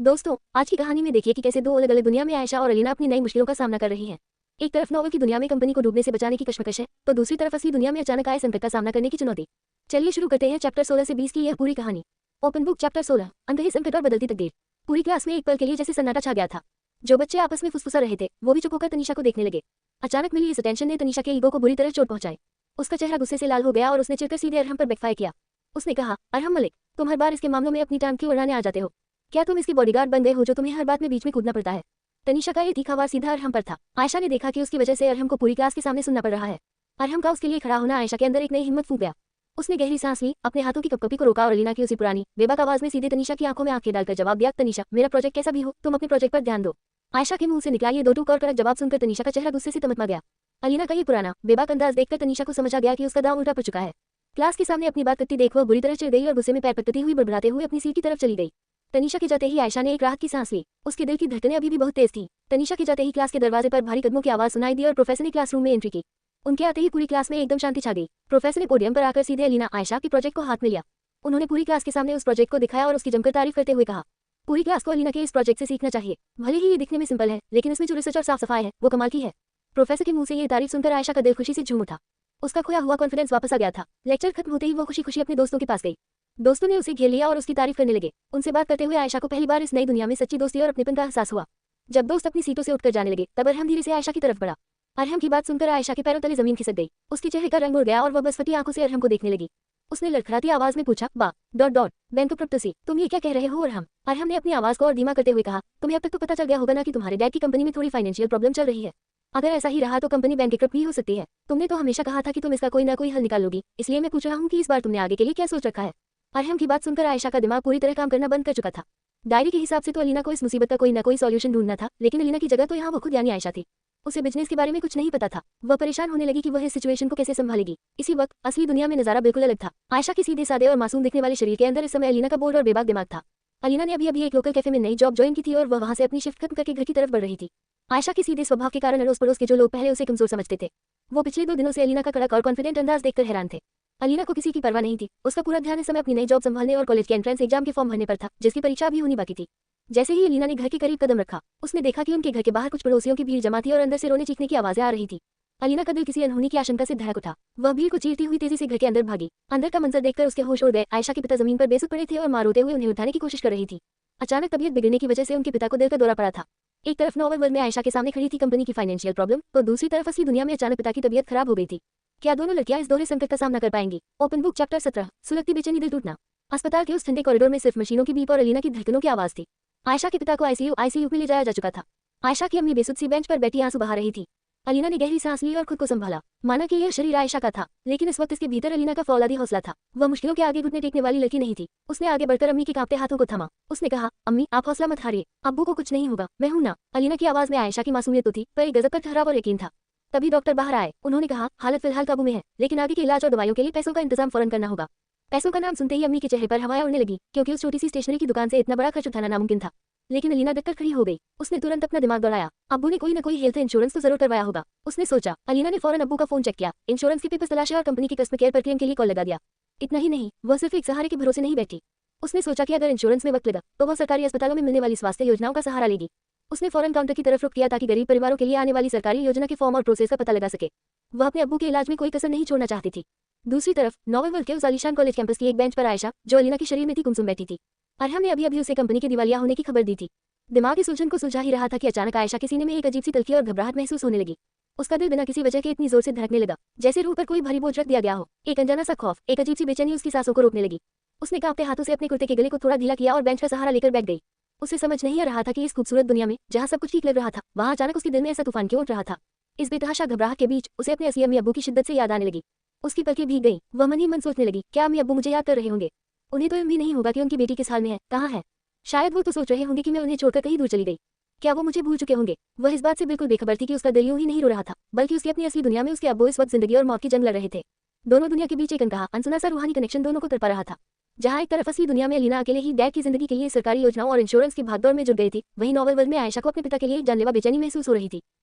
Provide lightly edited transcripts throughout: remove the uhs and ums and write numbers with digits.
दोस्तों, आज की कहानी में देखिए कि कैसे दो अलग अलग दुनिया में आयशा और अलीना अपनी नई मुश्किलों का सामना कर रही हैं। एक तरफ नॉवल की दुनिया में कंपनी को डूबने से बचाने की कश्मकश है, तो दूसरी तरफ असली दुनिया में अचानक आए संकट का सामना करने की चुनौती। चलिए शुरू करते हैं चैप्टर 16 से 20 की यह पूरी कहानी। ओपन बुक चैप्टर 16, अनकही संकट और बदलती तकदीर। पूरी क्लास में एक पल के लिए जैसे सन्नाटा छा गया था। जो बच्चे आपस में फुसफुसा रहे थे, वो भी चुप होकर तनीषा को देखने लगे। अचानक मिली इस अटेंशन ने तनीषा के ईगो को बुरी तरह चोट पहुंचाई। उसका चेहरा गुस्से से लाल हो गया और उसने चिढ़कर सीधे अरहम पर बैकफायर किया। उसने कहा, अरहम मलिक, तुम हर बार इसके मामलों में अपनी टांग क्यों उड़ाने आ जाते हो? क्या तुम इसकी बॉडीगार्ड बन गए हो जो तुम्हें हर बात में बीच में कूदना पड़ता है? तनीषा का ये तीखा वार सीधा अरहम पर था। आयशा ने देखा कि उसकी वजह से अरहम को पूरी क्लास के सामने सुनना पड़ रहा है। अरहम का उसके लिए खड़ा होना आयशा के अंदर एक नई हिम्मत फूंक गया। उसने गहरी सांस ली, अपने हाथों की कपकपी को रोका और अलीना की उसी पुरानी बेबाक आवाज में सीधे तनीषा की आंखों में आंखें डालकर जवाब दिया, तनीषा, मेरा प्रोजेक्ट कैसा भी हो, तुम अपने प्रोजेक्ट पर ध्यान दो। आयशा के मुंह से निकला ये दो टूक और कड़क जवाब सुनकर तनीषा का चेहरा गुस्से से तमतमा गया। अलीना का ये पुराना बेबाक अंदाज देखकर तनीषा को समझ आ गया कि उसका दांव उल्टा पड़ चुका है। क्लास के सामने अपनी बात करती देख वह बुरी तरह चिढ़ गई और गुस्से में पैर पटकती हुई बड़बड़ाते हुए अपनी सीट की तरफ चली गई। तनीषा के जाते ही आयशा ने एक राहत की सांस ली। उसके दिल की धड़कनें अभी भी बहुत तेज थी। तनीषा के जाते ही क्लास के दरवाजे पर भारी कदमों की आवाज सुनाई दी और प्रोफेसर ने क्लासरूम में एंट्री की। उनके आते ही पूरी क्लास में एकदम शांति छा गई। प्रोफेसर ने पोडियम पर आकर सीधे अलीना आयशा के प्रोजेक्ट को हाथ में लिया। उन्होंने पूरी क्लास के सामने उस प्रोजेक्ट को दिखाया और उसकी जमकर तारीफ करते हुए कहा, पूरी क्लास को अलीना के इस प्रोजेक्ट से सीखना चाहिए। भले ही ये दिखने में सिंपल है, लेकिन इसमें जो रिसर्च और साफ सफाई है वो कमाल की है। प्रोफेसर के मुंह से ये तारीफ सुनकर आयशा का दिल खुशी से झूम उठा। उसका खोया हुआ कॉन्फिडेंस वापस आ गया था। लेक्चर खत्म होते ही वो खुशी खुशी अपने दोस्तों के पास गई। दोस्तों ने उसे घेर लिया और उसकी तारीफ करने लगे। उनसे बात करते हुए आयशा को पहली बार इस नई दुनिया में सच्ची दोस्ती और अपनेपन का एहसास हुआ। जब दोस्त अपनी सीटों से उठकर जाने लगे, तब अरहम धीरे से आयशा की तरफ बढ़ा। अरहम की बात सुनकर आयशा के पैरों तले जमीन खिसक गई। उसके चेहरे का रंग उड़ गया और वह बस फटी आंखों से अरहम को देखने लगी। उसने लड़खड़ाती आवाज में पूछा, बा डॉट डॉट बैंको प्रप्तसी, तुम ये क्या कह रहे हो अरहम? अरहम ने अपनी आवाज को और धीमा करते हुए कहा, तुम्हें अब तक तो पता चल गया होगा ना कि तुम्हारे डैड की कंपनी में थोड़ी फाइनेंशियल प्रॉब्लम चल रही है। अगर ऐसा ही रहा तो कंपनी बैंकक्रप्ट भी हो सकती है। तुमने तो हमेशा कहा था कि तुम इसका कोई ना कोई हल निकाल लोगी, इसलिए मैं पूछ रहा हूँ कि इस बार तुमने आगे के लिए क्या सोच रखा है? अरहम की बात सुनकर आयशा का दिमाग पूरी तरह काम करना बंद कर चुका था। डायरी के हिसाब से तो अलीना को इस मुसीबत का कोई ना कोई सॉल्यूशन ढूंढना था, लेकिन अलीना की जगह तो यहाँ वो खुद यानी आयशा थी। उसे बिजनेस के बारे में कुछ नहीं पता था। वह परेशान होने लगी कि वह इस सिचुएशन को कैसे संभालेगी। इसी वक्त असली दुनिया में नजारा बिल्कुल अलग था। आयशा के सीधे सादे और मासूम दिखने वाले शरीर के अंदर इस समय अलीना का बोल्ड और बेबाक दिमाग था। अलीना ने अभी एक लोकल कैफे में नई जॉब ज्वाइन की थी और वह वहां से अपनी शिफ्ट खत्म करके घर की तरफ बढ़ रही थी। आयशा के सीधे स्वभाव के कारण अड़ोस पड़ोस के जो लोग पहले उसे कमजोर समझते थे, वो पिछले 2 दिनों से अलीना का कड़क और कॉन्फिडेंट अंदाज देखकर हैरान थे। अलीना को किसी की परवाह नहीं थी। उसका पूरा ध्यान इस समय अपनी नई जॉब संभालने और कॉलेज के एंट्रेंस एग्जाम के फॉर्म भरने पर था, जिसकी परीक्षा भी होनी बाकी थी। जैसे ही अलीना ने घर के करीब कदम रखा, उसने देखा कि उनके घर के बाहर कुछ पड़ोसियों की भीड़ जमा थी और अंदर से रोने चीखने की आवाजें आ रही थी। अलीना का दिल किसी अनहोनी की आशंका से धड़क उठा। वह भीड़ को चीरती हुई तेजी से घर के अंदर भागी। अंदर का मंजर देखकर उसके होश उड़ गए। आयशा के पिता जमीन पर बेसुध पड़े थे और मां रोते हुए उन्हें उठाने की कोशिश कर रही थी। अचानक तबीयत बिगड़ने की वजह से उनके पिता को दिल का दौरा पड़ा था। एक तरफ नॉवल वर्ल्ड में आयशा के सामने खड़ी थी कंपनी की फाइनेंशियल प्रॉब्लम, तो दूसरी तरफ असली दुनिया में अचानक पिता की तबीयत खराब हो गई थी। क्या दोनों लड़कियां इस दोहरे संकट का सामना कर पाएंगी? ओपन बुक चैप्टर 17, सुलगती बेचैनी दिल टूटना। अस्पताल के उस ठंडे कॉरिडोर में सिर्फ मशीनों की बीप और अलीना की धड़कनों की आवाज थी। आयशा के पिता को आईसीयू में ले जाया जा चुका था। आयशा की अम्मी बेसुध सी बेंच पर बैठी आंसू बहा रही थी। अलीना ने गहरी सांस ली और खुद को संभाला। माना कि यह शरीर आयशा का था, लेकिन इस वक्त इसके भीतर अलीना का फौलादी हौसला था। वह मुश्किलों के आगे घुटने टेकने वाली लड़की नहीं थी। उसने आगे बढ़कर अम्मी के कांपते हाथों को थमा। उसने कहा, अम्मी आप हौसला मत हारिए, अब्बू को कुछ नहीं होगा, मैं हूं ना। अलीना की आवाज में आयशा की मासूमियत तो थी, पर एक गजब का ठहराव और यकीन था। तभी डॉक्टर बाहर आए। उन्होंने कहा, हालत फिलहाल काबू में है, लेकिन आगे के इलाज और दवाइयों के लिए पैसों का इंतजाम फौरन करना होगा। पैसों का नाम सुनते ही अम्मी के चेहरे पर हवाएं उड़ने लगी, क्योंकि उस छोटी सी स्टेशनरी की दुकान से इतना बड़ा खर्च उठाना नामुमकिन था। लेकिन अलीना डटकर खड़ी हो गई। उसने तुरंत अपना दिमाग दौड़ाया। अब्बू ने कोई ना कोई हेल्थ इंश्योरेंस तो जरूर करवाया होगा, उसने सोचा। अलीना ने फौरन अब्बू का फोन चेक किया, इंश्योरेंस के पेपर्स तलाशे और कंपनी की कस्टमर केयर पर क्लेम के लिए कॉल लगा दिया। इतना ही नहीं, वह सिर्फ एक सहारे के भरोसे नहीं बैठी। उसने सोचा कि अगर इंश्योरेंस में वक्त लगा तो वह सरकारी अस्पतालों में मिलने वाली स्वास्थ्य योजनाओं का सहारा लेगी। उसने फौरन काउंटर की तरफ रुख किया ताकि गरीब परिवारों के लिए आने वाली सरकारी योजना के फॉर्म और प्रोसेस का पता लगा सके। वह अपने अब्बू के इलाज में कोई कसर नहीं छोड़ना चाहती थी। दूसरी तरफ नॉवल वर्ल्ड के उस आलीशान कॉलेज कैंपस की एक बेंच पर आयशा, जो अलीना के शरीर में थी, गुमसुम बैठी थी। अरहम ने अभी उसे कंपनी के दिवालिया होने की खबर दी थी। दिमाग की सुलझन को सुलझा ही रहा था कि अचानक आयशा के सीने में एक अजीब सी तलखी और घबराहट महसूस होने लगी। उसका दिल बिना किसी वजह के इतनी जोर से धड़कने लगा, जैसे रूह पर कोई भारी बोझ रख दिया गया हो। एक अनजाना सा खौफ, एक अजीब सी बेचैनी उसकी सांसों को रोकने लगी। उसने कांपते हाथों से अपने कुर्ते के गले को थोड़ा ढीला किया और बेंच का सहारा लेकर बैठ गई। उसे समझ नहीं आ रहा था कि इस खूबसूरत दुनिया में जहाँ सब कुछ ठीक लग रहा था, वहाँ अचानक उसके दिल में ऐसा तूफान क्यों उठ रहा था। इस बेतहाशा घबराहट के बीच उसे अपने असली अम्मी अब्बू की शिद्दत से याद आने लगी। उसकी पलकें भीग गईं। वह मन ही मन सोचने लगी, क्या अम्मी अब्बू मुझे याद कर रहे होंगे? उन्हें तो भी नहीं होगा कि उनकी बेटी किस हाल में है, कहाँ है। शायद वो तो सोच रहे होंगे कि मैं उन्हें छोड़कर कहीं दूर चली गई। क्या वो मुझे भूल चुके होंगे? वह इस बात से बिल्कुल बेखबर थी कि उसका दिल यूं ही नहीं रो रहा था, बल्कि उसकी अपनी असली दुनिया में उसके अब्बू इस वक्त जिंदगी और मौत की जंग लड़ रहे थे। दोनों दुनिया के बीच एक अनकहा अनसुना सा रूहानी कनेक्शन दोनों को तड़पा रहा था। जहाँ एक तरफ असली दुनिया में अलीना अकेले ही डैड की जिंदगी के लिए सरकारी योजनाओं और इंश्योरेंस की भागदौड़ में जुट गई थी, वहीं नॉवल वर्ल्ड में आयशा को अपने पिता के लिए जानलेवा बेचैनी महसूस हो रही थी।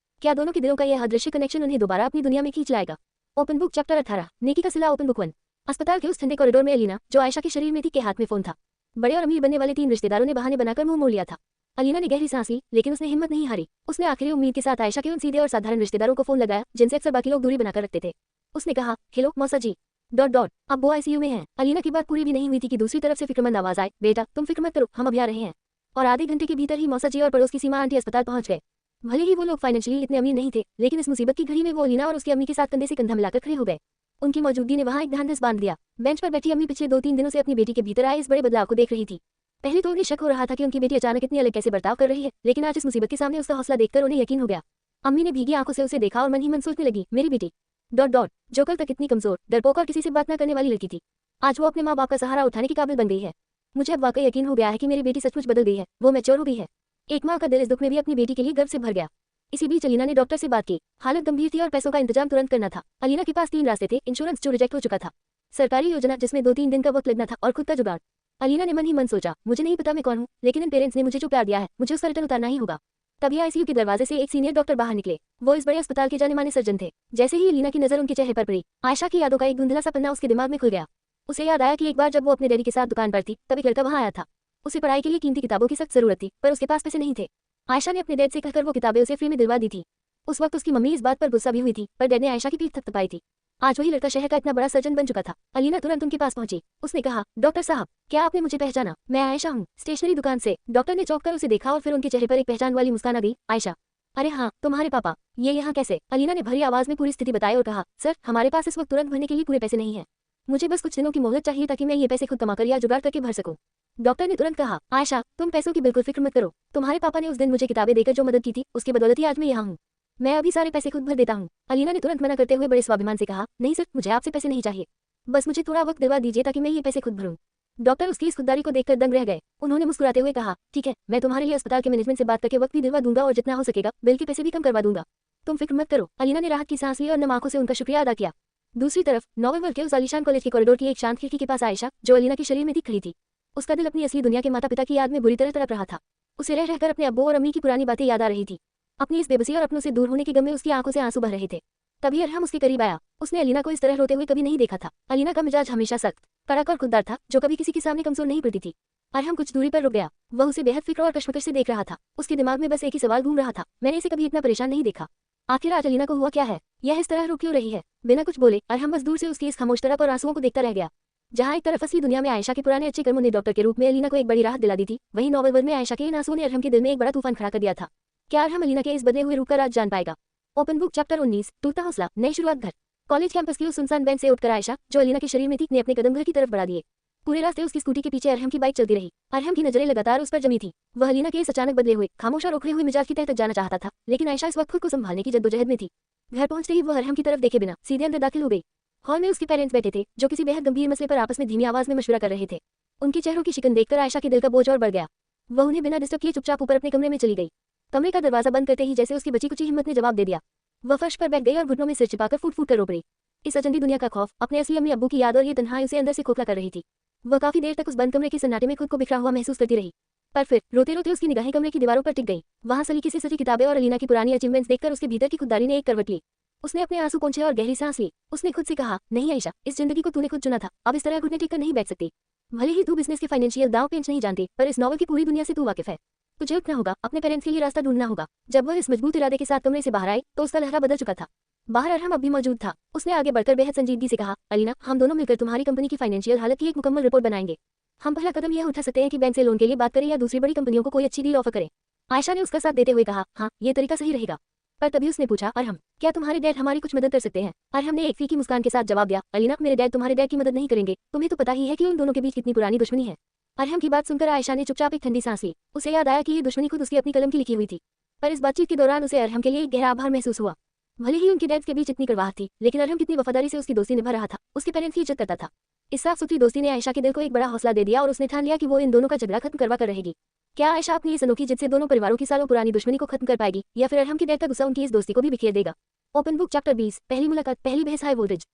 क्या दोनों के दिलों का यह अदृश्य कनेक्शन उन्हें दोबारा अपनी दुनिया में खींच लाएगा? ओपन बुक चैप्टर 18, नेकी का सिला। Open book 1। अस्पताल के उस ठंडे कॉरिडोर में अलीना, जो आयशा के शरीर में थी, के हाथ में फोन था। बड़े और अमीर बनने वाले 3 रिश्तेदारों ने बहाने बनाकर मुंह मोड़ लिया था। अलीना ने गहरी सांस ली, लेकिन उसने हिम्मत नहीं हारी। उसने आखिरी उम्मीद के साथ आयशा के उन सीधे और साधारण रिश्तेदारों को फोन लगाया जिनसे अक्सर बाकी लोग दूरी बनाकर रखते थे। उसने कहा, हेलो मौसा जी। अब वो आईसीयू में हैं। अलीना की बात पूरी भी नहीं हुई थी कि दूसरी तरफ से फिक्रमंद आवाज आई, बेटा तुम फिक्र मत करो, हम अभी आ रहे हैं। और आधे घंटे के भीतर ही मौसा जी और पड़ोस की सीमा आंटी अस्पताल पहुंच गए। भले ही वो लोग फाइनेंशियली इतने अमीर नहीं थे, लेकिन इस मुसीबत की घड़ी में वो अलीना और उसकी अम्मी के साथ कंधे से कंधा मिलाकर खड़े हो गए। उनकी मौजूदगी ने वहां एक ढांढस बांध दिया। बेंच पर बैठी अम्मी पिछले 2-3 दिनों से अपनी बेटी के भीतर आए इस बड़े बदलाव को देख रही थी। पहले तो उन्हें शक हो रहा था कि उनकी बेटी अचानक इतनी अलग कैसे बर्ताव कर रही है, लेकिन आज इस मुसीबत के सामने उसका हौसला देखकर उन्हें यकीन हो गया। अम्मी ने भीगी आंखों से उसे देखा और मन ही मन सोचने लगी, मेरी बेटी जो कल तक इतनी कमजोर, डरपोक और किसी से बात न करने वाली लड़की थी, आज वो अपने माँ बाप का सहारा उठाने की काबिल बन गई है। मुझे अब वाकई यकीन हो गया है कि मेरी बेटी सचमुच बदल गई है, वो मैच्योर हो गई है। एक माँ का दिल इस दुख में भी अपनी बेटी के लिए गर्व से भर गया। इसी बीच अलीना ने डॉक्टर से बात की। हालत गंभीर थी और पैसों का इंतजाम तुरंत करना था। अलीना के पास 3 रास्ते थे, इंश्योरेंस जो रिजेक्ट हो चुका था, सरकारी योजना जिसमें 2-3 दिन का वक्त लगना था, और खुद का जुगाड़। अलीना ने मन ही मन सोचा, मुझे नहीं पता मैं कौन हूँ, लेकिन इन पेरेंट्स ने मुझे जो प्यार दिया है, मुझे उसका रिटर्न उतारना ही होगा। तभी आईसीयू के दरवाजे से एक सीनियर डॉक्टर बाहर निकले। वो इस बड़े अस्पताल के जाने माने सर्जन थे। जैसे ही अलीना की नजर उनके चेहरे पर पड़ी, आयशा की यादों का एक धुंधला सा पन्ना उसके दिमाग में खुल गया। उसे याद आया कि एक बार जब वो अपने डैडी के साथ दुकान पर थी, तब एक लड़का वहां आया था। उसे पढ़ाई के लिए कीमती किताबों की सख्त जरूरत थी, पर उसके पास पैसे नहीं थे। आयशा ने अपने डैड से कहकर वो किताबें उसे फ्री में दिलवा दी थी। उस वक्त उसकी मम्मी इस बात पर गुस्सा भी हुई थी, पर डैड ने आयशा की पीठ थपथपाई थी। आज वही लड़का शहर का इतना बड़ा सर्जन बन चुका था। अलीना तुरंत उनके पास पहुंची। उसने कहा, डॉक्टर साहब, क्या आपने मुझे पहचाना? मैं आयशा हूँ, स्टेशनरी दुकान से। डॉक्टर ने चौंक कर उसे देखा और फिर उनके चेहरे पर एक पहचान वाली मुस्कान आ गई। आयशा, अरे हाँ, तुम्हारे पापा, ये यहाँ कैसे? अलीना ने भरी आवाज में पूरी स्थिति बताई और कहा, सर हमारे पास इस वक्त तुरंत भरने के लिए पूरे पैसे नहीं है। मुझे बस कुछ दिनों की मोहलत चाहिए ताकि मैं ये पैसे खुद कमाकर या जुगाड़ करके भर सकूं। डॉक्टर ने तुरंत कहा, आयशा तुम पैसों की बिल्कुल फिक्र मत करो। तुम्हारे पापा ने उस दिन मुझे किताबें देकर जो मदद की थी, उसकी बदौलत ही आज मैं यहाँ हूँ। मैं अभी सारे पैसे खुद भर देता हूँ। अलीना ने तुरंत मना करते हुए बड़े स्वाभिमान से कहा, नहीं सर, मुझे आपसे पैसे नहीं चाहिए, बस मुझे थोड़ा वक्त दिलवा दीजिए ताकि मैं ये पैसे खुद भरूं। डॉक्टर उसकी इस खुददारी को देखकर दंग रह गए। उन्होंने मुस्कुराते हुए कहा, ठीक है, मैं तुम्हारे लिए अस्पताल के मैनेजमेंट से बात करके वक्त भी दिलवा दूंगा और जितना हो सकेगा बिल के पैसे भी कम करवा दूंगा। तुम फिक्र मत करो। अलीना ने राहत की सांस ली और नम आंखों से उनका शुक्रिया अदा किया। दूसरी तरफ नोवेल के उस आलीशान कॉलेज के कॉरिडोर की एक शांत खिड़की के पास आयशा, जो अलीना के शरीर में थी, खड़ी थी। उसका दिल अपनी असली दुनिया के माता पिता की याद में बुरी तरह तड़प रहा था। उसे रह रहकर अपने अब्बू और अम्मी की पुरानी बातें याद आ रही थी। अपनी इस बेबसी और अपनों से दूर होने के गम में उसकी आंखों से आंसू बह रहे थे। तभी अरहम उसके करीब आया। उसने अलीना को इस तरह रोते हुए कभी नहीं देखा था। अलीना का मिजाज हमेशा सख्त, कड़क और खुददार था, जो कभी किसी के सामने कमजोर नहीं पड़ती थी। अरहम कुछ दूरी पर रुक गया। वह उसे बेहद फिक्र और कश्मकश से देख रहा था। उसके दिमाग में बस एक ही सवाल घूम रहा था, मैंने इसे कभी इतना परेशान नहीं देखा। आखिर आज अलीना को हुआ क्या है? यह इस तरह रो क्यों रही है? बिना कुछ बोले अरहम बस दूर से उसकी इस खामोश तरफ और आंसुओं को देखता रह गया। जहाँ एक तरफ असली दुनिया में आयशा के पुराने अच्छे कर्मों ने डॉक्टर के रूप में अलीना को एक बड़ी राहत दिला दी थी, वहीं नोवेल वर्ल्ड में आयशा के इन आंसुओं ने अरहम के दिल में एक बड़ा तूफान खड़ा कर दिया था। क्या अरहम अलीना के इस बदले हुए रूप का राज जान पाएगा? ओपन बुक चैप्टर 19, टूटता हौसला, नई शुरुआत घर। कॉलेज कैंपस की उस सुनसान बेंच से उठकर आयशा, जो अलीना के शरीर में थी, ने अपने कदम घर की तरफ बढ़ा दिए। पूरे रास्ते उसकी स्कूटी के पीछे अरहम की बाइक चलती रही। अरहम की नजरें लगातार उस पर जमी थी। वह अलीना के इस अचानक बदले हुए, खामोश और उखड़े हुए मिजाज की तह तक जाना चाहता था, लेकिन आयशा इस वक्त खुद को संभालने की जद्दोजहद में थी। घर पहुंचते ही वह अरहम की तरफ देखे बिना सीधे अंदर दाखिल हो गई। हॉल में उसके पेरेंट्स बैठे थे, जो किसी बेहद गंभीर मसले पर आपस में धीमी आवाज में मशवरा कर रहे थे। उनके चेहरों की शिकन देखकर आयशा के दिल का बोझ और बढ़ गया। वह उन्हें बिना डिस्टर्ब किए चुपचाप ऊपर अपने कमरे में चली गई। कमरे का दरवाजा बंद करते ही जैसे उसकी बची कुची हिम्मत ने जवाब दे दिया। वह फर्श पर बैठ गई और घुटनों में सिर छिपाकर फूट फूट कर रो पड़ी। इस अजनबी दुनिया का खौफ, अपने असली अम्मी अब्बू की याद और ये तन्हाई उसे अंदर से खोखला कर रही थी। वह काफी देर तक उस बंद कमरे के सन्नाटे में खुद को बिखरा हुआ महसूस करती रही, पर फिर रोते रोते उसकी निगाहें कमरे की दीवारों पर टिक गई। वहां सलीके से सजी किताबें और अलीना की पुरानी अचीवमेंट्स देखकर उसके भीतर की खुददारी ने एक करवट ली। उसने अपने आंसू पोंछे और गहरी सांस ली। उसने खुद से कहा, नहीं आयशा, इस जिंदगी को तूने खुद चुना था, अब इस तरह घुटने टेक कर नहीं बैठ सकती। भले ही तू बिजनेस के फाइनेंशियल दांव पेंच नहीं जानती, पर इस नॉवल की पूरी दुनिया से तू वाकिफ है। तुझे उठना होगा, अपने पेरेंट्स के लिए रास्ता ढूंढना होगा। जब वह इस मजबूत इरादे के साथ कमरे से बाहर आई, तो उसका लहरा बदल चुका था। बाहर अरहम अब भी मौजूद था। उसने आगे बढ़कर बेहद संजीदगी से कहा, अलीना, हम दोनों मिलकर तुम्हारी कंपनी की फाइनेंशियल हालत की एक मुकम्मल रिपोर्ट बनाएंगे। हम पहला कदम यह उठा सकते हैं कि बैंक से लोन के लिए बात करें या दूसरी बड़ी कंपनियों को कोई अच्छी डील ऑफर करें। आयशा ने उसका साथ देते हुए कहा, हाँ, ये तरीका सही रहेगा। पर तभी उसने पूछा, अरहम, क्या तुम्हारे डैड हमारी कुछ मदद कर सकते हैं? अरहम ने एक फीकी मुस्कान के साथ जवाब दिया, अलीना, मेरे डैड तुम्हारे डैड की मदद नहीं करेंगे। तुम्हें तो पता ही है कि उन दोनों के बीच कितनी पुरानी दुश्मनी है। अरहम की बात सुनकर आयशा ने चुपचाप एक ठंडी सांस ली। उसे याद आया कि ये दुश्मनी खुद उसकी अपनी कलम की लिखी हुई थी। पर इस बातचीत के दौरान उसे अरहम के लिए एक गहरा आभार महसूस हुआ। भले ही उनके डैड के बीच इतनी कड़वाहट थी, लेकिन अरहम कितनी वफादारी से उसकी दोस्ती निभा रहा था, उसके पेरेंट्स की इज्जत करता था। इस साफ सुथरी दोस्ती ने आयशा के दिल को एक बड़ा हौसला दे दिया और उसने ठान लिया कि वो इन दोनों का झगड़ा खत्म करवा कर रहेगी। क्या आयशा अपनी इस अनोखी जिद से दोनों परिवारों की सालों पुरानी दुश्मनी को खत्म कर पाएगी, या फिर अरहम के डैड का गुस्सा उनकी इस दोस्ती को भी बिखेर देगा? ओपन बुक चैप्टर 20, पहली मुलाकात, पहली बहस, हाई वोल्टेज।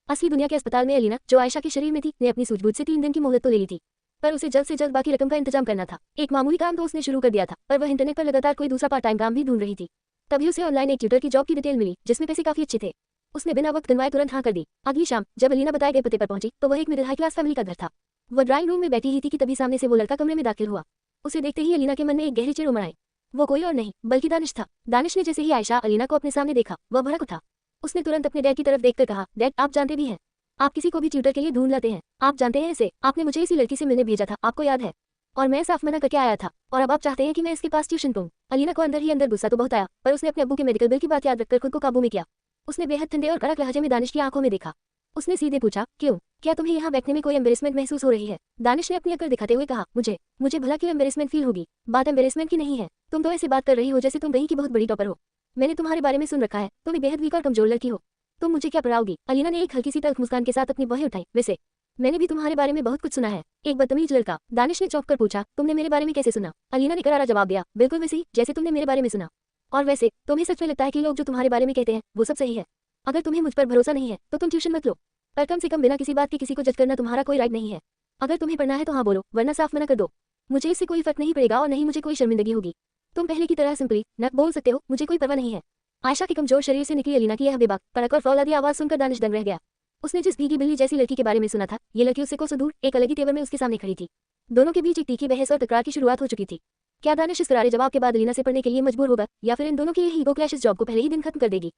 असली दुनिया के अस्पताल में अलीना, जो आयशा के शरीर में थी, ने अपनी सूझबूझ से 3 दिन की मोहलत तो ले ली थी, पर उसे जल्द से जल्द बाकी रकम का इंतजाम करना था। एक मामूली काम तो उसने शुरू कर दिया था, पर वह इंटरनेट पर लगातार कोई दूसरा पार्ट टाइम काम भी ढूंढ रही थी। तभी उसे ऑनलाइन एक ट्यूटर की जॉब की डिटेल मिली, जिसमें पैसे काफी अच्छे थे। उसने बिना वक्त गंवाए तुरंत हाँ कर दी। अगली शाम जब अलीना बताए गए पते पर पहुंची, तो वह एक मिडिल हाई क्लास फैमिली का घर था। वो ड्राइंग रूम में बैठी ही थी कि तभी सामने से वो लड़का कमरे में दाखिल हुआ। उसे देखते ही अलीना के मन में एक गहरी चिढ़ उमड़ आई। वो कोई और नहीं बल्कि दानिश था। दानिश ने जैसे ही आयशा अलीना को अपने सामने देखा वह भड़क उठा। उसने तुरंत अपने डैड की तरफ देखकर कहा, डैड आप जानते भी हैं, आप किसी को भी ट्यूटर के लिए ढूंढ लाते हैं। आप जानते हैं इसे, आपने मुझे इसी लड़की से मिलने भेजा था, आपको याद है? और मैं साफ मना करके आया था और अब आप चाहते हैं कि मैं इसके पास ट्यूशन पाऊं। अलीना को अंदर ही अंदर गुस्सा तो बहुत आया, पर उसने अपने अब्बू के मेडिकल बिल की बात याद रखकर खुद को काबू में किया। उसने बेहद ठंडे और कड़क लहजे में दानिश की आंखों में देखा। उसने सीधे पूछा, क्यों, क्या तुम्हें यहाँ बैठने में कोई एम्बेरसमेंट महसूस हो रही है? दानिश ने अपनी अकड़ दिखाते हुए कहा, मुझे भला क्यों एम्बेरसमेंट फील होगी? बात एम्बेरसमेंट की नहीं है। तुम तो ऐसे बात कर रही हो जैसे तुम कहीं की बहुत बड़ी टॉपर हो। मैंने तुम्हारे बारे में सुन रखा है, तुम एक बेहद वीक और कमजोर लड़की हो। तुम मुझे क्या पढ़ाओगी? अलीना ने एक हल्की सी तल्ख मुस्कान के साथ अपनी बाहें उठाई। वैसे मैंने भी तुम्हारे बारे में बहुत कुछ सुना है। एक बदतमीज लड़का। दानिश ने चौंक कर पूछा, तुमने मेरे बारे में कैसे सुना? अलीना ने करारा जवाब दिया, बिल्कुल वैसे ही जैसे तुमने मेरे बारे में सुना। और वैसे तुम्हें सच में लगता है कि लोग जो तुम्हारे बारे में कहते हैं वो सब सही है? अगर तुम्हें मुझ पर भरोसा नहीं है तो तुम ट्यूशन मत लो, पर कम से कम बिना किसी बात के किसी को जज करना तुम्हारा कोई राइट नहीं है। अगर तुम्हें पढ़ना है तो हाँ बोलो, वरना साफ मना कर दो। मुझे इससे कोई फर्क नहीं पड़ेगा और नहीं मुझे कोई शर्मिंदगी होगी। तुम पहले की तरह सिंपली न बोल सकते हो, मुझे कोई परवाह नहीं है। आयशा के कमजोर शरीर से निकली अलीना की यह बेबाक, कड़क और फौलादी आवाज सुनकर दानिश दंग रह गया। उसने जिस भीगी बिल्ली जैसी लड़की के बारे में सुना था, ये लड़की उससे कोसों दूर एक अलग ही तेवर में उसके सामने खड़ी थी। दोनों के बीच एक तीखी बहस और तकरार की शुरुआत हो चुकी थी। क्या दानिश इस करारे जवाब के बाद अलीना से पढ़ने के लिए मजबूर होगा या फिर इन दोनों की यह ईगो क्लैश इस जॉब को पहले ही दिन खत्म कर देगी?